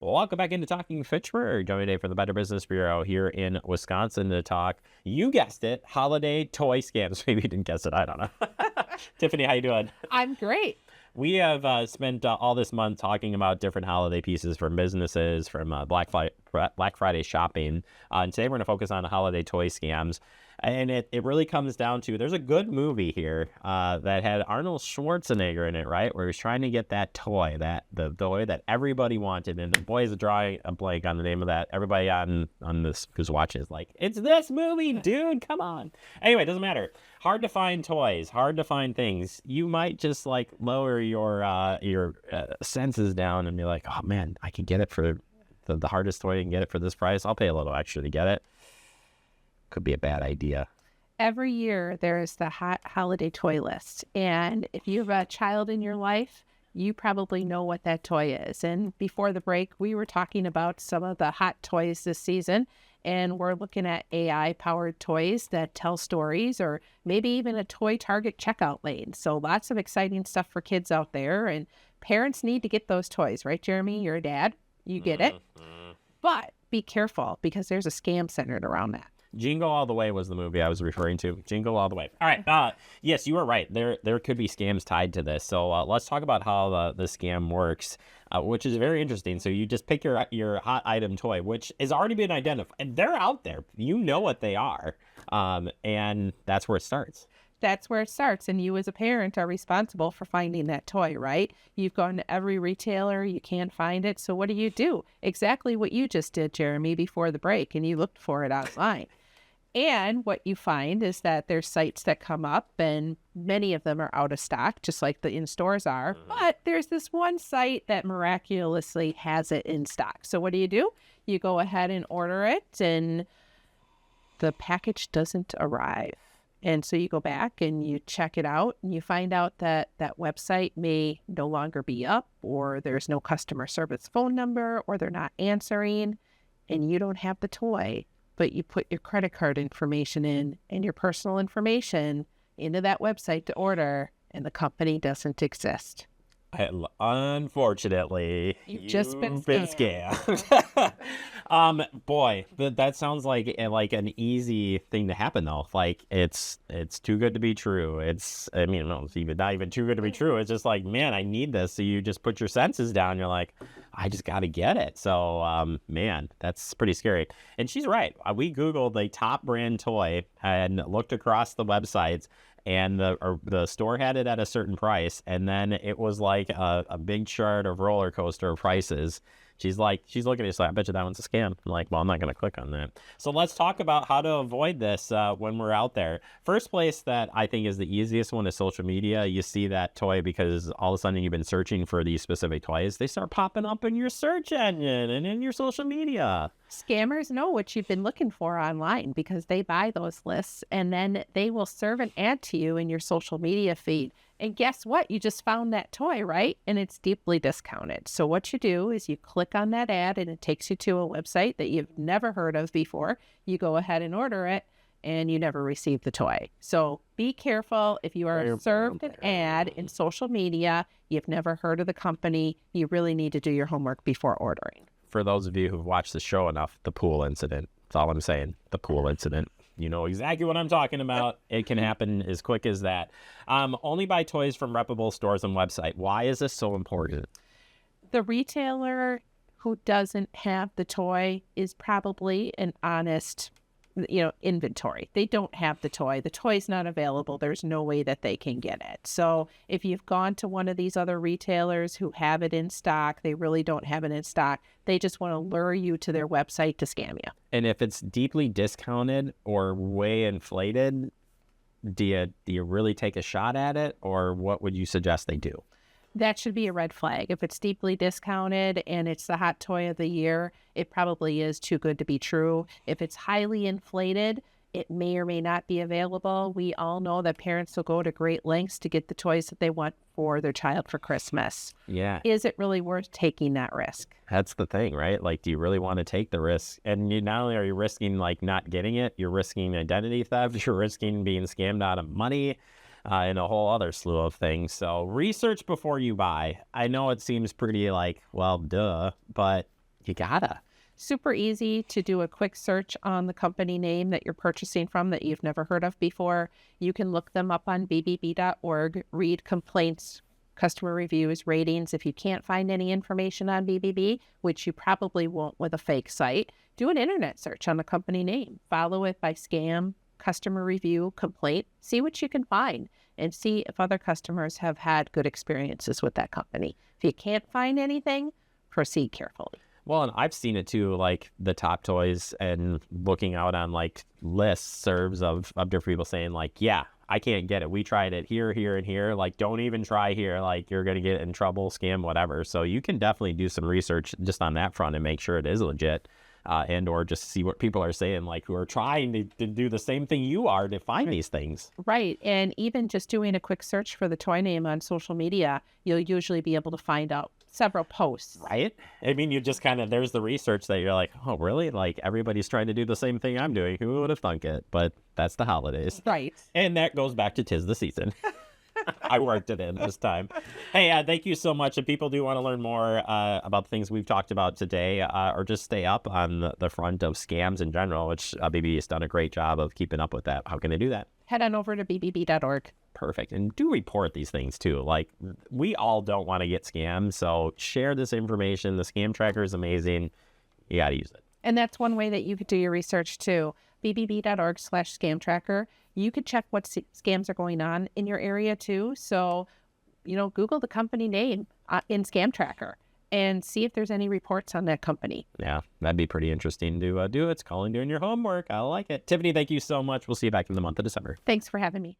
Welcome back into Talking Fitchburg. Joining today from the Better Business Bureau here in Wisconsin to talk, you guessed it, holiday toy scams. Maybe you didn't guess it. I don't know. Tiffany, how you doing? I'm great. We have spent all this month talking about different holiday pieces from businesses, from Black Friday shopping. And today we're going to focus on holiday toy scams. And it really comes down to, there's a good movie here that had Arnold Schwarzenegger in it, right? Where he was trying to get that toy, the toy that everybody wanted. And the boy is drawing a blank on the name of that. Everybody on this who's watching is like, it's this movie, dude, come on. Anyway, it doesn't matter. Hard to find toys, hard to find things. You might just like lower your senses down and be like, oh man, I can get it for the hardest toy, and get it for this price. I'll pay a little extra to get it. Could be a bad idea. Every year there's the hot holiday toy list. And if you have a child in your life, you probably know what that toy is. And before the break, we were talking about some of the hot toys this season. And we're looking at AI-powered toys that tell stories, or maybe even a toy Target checkout lane. So lots of exciting stuff for kids out there. And parents need to get those toys, right, Jeremy? You're a dad. You get it. But be careful, because there's a scam centered around that. Jingle All the Way was the movie I was referring to. Jingle All the Way. All right. Yes, you were right. There could be scams tied to this. So let's talk about how the scam works, which is very interesting. So you just pick your hot item toy, which has already been identified. And they're out there. You know what they are. And that's where it starts. That's where it starts. And you as a parent are responsible for finding that toy, right? You've gone to every retailer, you can't find it. So what do? Exactly what you just did, Jeremy, before the break, and you looked for it online. And what you find is that there's sites that come up, and many of them are out of stock, just like the in-stores are. But there's this one site that miraculously has it in stock. So what do? You go ahead and order it, and the package doesn't arrive. And so you go back and you check it out, and you find out that that website may no longer be up, or there's no customer service phone number, or they're not answering, and you don't have the toy. But you put your credit card information in and your personal information into that website to order, and the company doesn't exist. Unfortunately, You've just been scammed. Boy, that sounds like an easy thing to happen though. Like it's too good to be true. It's even not even too good to be true. It's just like, man, I need this. So you just put your senses down. You're like, I just got to get it. So, man, that's pretty scary. And she's right. We Googled the top brand toy and looked across the websites, and the store had it at a certain price, and then it was like a big chart of roller coaster prices. She's looking at it, like, I bet you that one's a scam. I'm like, well, I'm not going to click on that. So let's talk about how to avoid this when we're out there. First place that I think is the easiest one is social media. You see that toy because all of a sudden you've been searching for these specific toys. They start popping up in your search engine and in your social media. Scammers know what you've been looking for online, because they buy those lists, and then they will serve an ad to you in your social media feed. And guess what? You just found that toy, right? And it's deeply discounted. So what you do is you click on that ad, and it takes you to a website that you've never heard of before. You go ahead and order it, and you never receive the toy. So be careful. If you are served an ad in social media, you've never heard of the company, you really need to do your homework before ordering. For those of you who've watched the show enough, the pool incident. That's all I'm saying. The pool incident. You know exactly what I'm talking about. It can happen as quick as that. Only buy toys from reputable stores and website. Why is this so important? The retailer who doesn't have the toy is probably an honest, inventory. They don't have the toy. The toy's not available. There's no way that they can get it. So if you've gone to one of these other retailers who have it in stock, they really don't have it in stock. They just want to lure you to their website to scam you. And if it's deeply discounted or way inflated, do you really take a shot at it, or what would you suggest they do? That should be a red flag. If it's deeply discounted and it's the hot toy of the year, it probably is too good to be true. If it's highly inflated, it may or may not be available. We all know that parents will go to great lengths to get the toys that they want for their child for Christmas. Yeah. Is it really worth taking that risk? That's the thing, right? Like, do you really want to take the risk? And not only are you risking like not getting it, you're risking identity theft, you're risking being scammed out of money. And a whole other slew of things. So research before you buy. I know it seems pretty like, well, duh, but You gotta. Super easy to do a quick search on the company name that you're purchasing from that you've never heard of before. You can look them up on bbb.org, read complaints, customer reviews, ratings. If you can't find any information on BBB, which you probably won't with a fake site, do an internet search on the company name. Follow it by scam, customer review, complaint. See what you can find and see if other customers have had good experiences with that company. If you can't find anything, proceed carefully. Well, and I've seen it too, like the Top Toys and looking out on like listservs of different people saying like, yeah, I can't get it. We tried it here, here, and here. Like, don't even try here. Like, you're going to get in trouble, scam, whatever. So you can definitely do some research just on that front and make sure it is legit. And or just see what people are saying, like who are trying to do the same thing you are to find these things. Right. And even just doing a quick search for the toy name on social media, you'll usually be able to find out several posts. Right? I mean, you just kind of, there's the research that you're like, oh, really? Like everybody's trying to do the same thing I'm doing. Who would have thunk it? But that's the holidays. Right. And that goes back to 'tis the season. I worked it in this time. Hey, thank you so much. If people do want to learn more about the things we've talked about today, or just stay up on the front of scams in general, which BBB has done a great job of keeping up with that, how can they do that? Head on over to bbb.org. Perfect. And do report these things too. Like, we all don't want to get scammed. So share this information. The scam tracker is amazing. You got to use it. And that's one way that you could do your research too. bbb.org/scam tracker. You could check what scams are going on in your area too. So, Google the company name in Scam Tracker and see if there's any reports on that company. Yeah, that'd be pretty interesting to do. It's calling doing your homework. I like it. Tiffany, thank you so much. We'll see you back in the month of December. Thanks for having me.